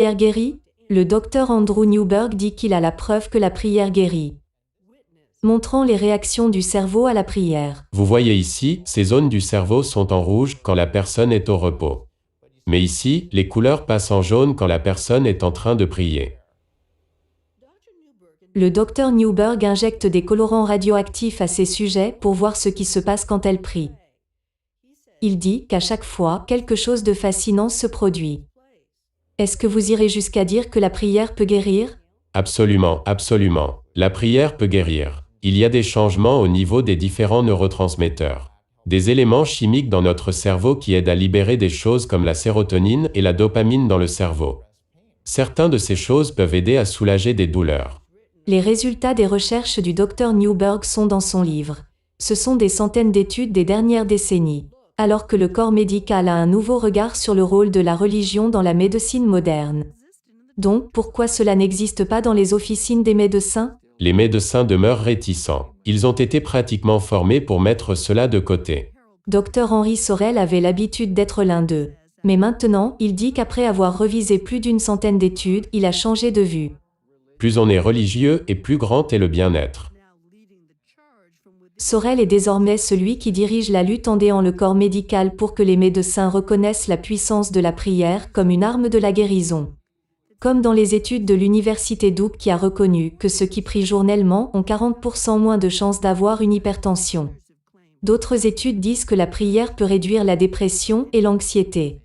prière guérit? Le docteur Andrew Newberg dit qu'il a la preuve que la prière guérit, montrant les réactions du cerveau à la prière. Vous voyez ici, ces zones du cerveau sont en rouge quand la personne est au repos. Mais ici, les couleurs passent en jaune quand la personne est en train de prier. Le docteur Newberg injecte des colorants radioactifs à ces sujets pour voir ce qui se passe quand elle prie. Il dit qu'à chaque fois, quelque chose de fascinant se produit. Est-ce que vous irez jusqu'à dire que la prière peut guérir? Absolument, absolument. La prière peut guérir. Il y a des changements au niveau des différents neurotransmetteurs. Des éléments chimiques dans notre cerveau qui aident à libérer des choses comme la sérotonine et la dopamine dans le cerveau. Certaines de ces choses peuvent aider à soulager des douleurs. Les résultats des recherches du Dr Newberg sont dans son livre. Ce sont des centaines d'études des dernières décennies. Alors que le corps médical a un nouveau regard sur le rôle de la religion dans la médecine moderne. Donc, pourquoi cela n'existe pas dans les officines des médecins? Les médecins demeurent réticents. Ils ont été pratiquement formés pour mettre cela de côté. Dr Henry Sorel avait l'habitude d'être l'un d'eux. Mais maintenant, il dit qu'après avoir revisé plus d'une centaine d'études, il a changé de vue. Plus on est religieux et plus grand est le bien-être. Sorel est désormais celui qui dirige la lutte en aidant le corps médical pour que les médecins reconnaissent la puissance de la prière comme une arme de la guérison. Comme dans les études de l'université Duke qui a reconnu que ceux qui prient journellement ont 40% moins de chances d'avoir une hypertension. D'autres études disent que la prière peut réduire la dépression et l'anxiété.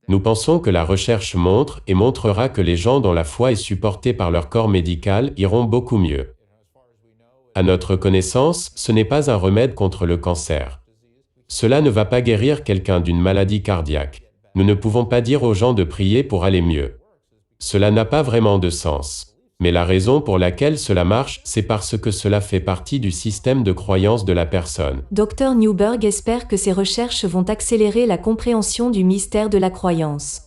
Nous pensons que la recherche montre et montrera que les gens dont la foi est supportée par leur corps médical iront beaucoup mieux. À notre connaissance, ce n'est pas un remède contre le cancer. Cela ne va pas guérir quelqu'un d'une maladie cardiaque. Nous ne pouvons pas dire aux gens de prier pour aller mieux. Cela n'a pas vraiment de sens. Mais la raison pour laquelle cela marche, c'est parce que cela fait partie du système de croyance de la personne. Dr Newberg espère que ces recherches vont accélérer la compréhension du mystère de la croyance.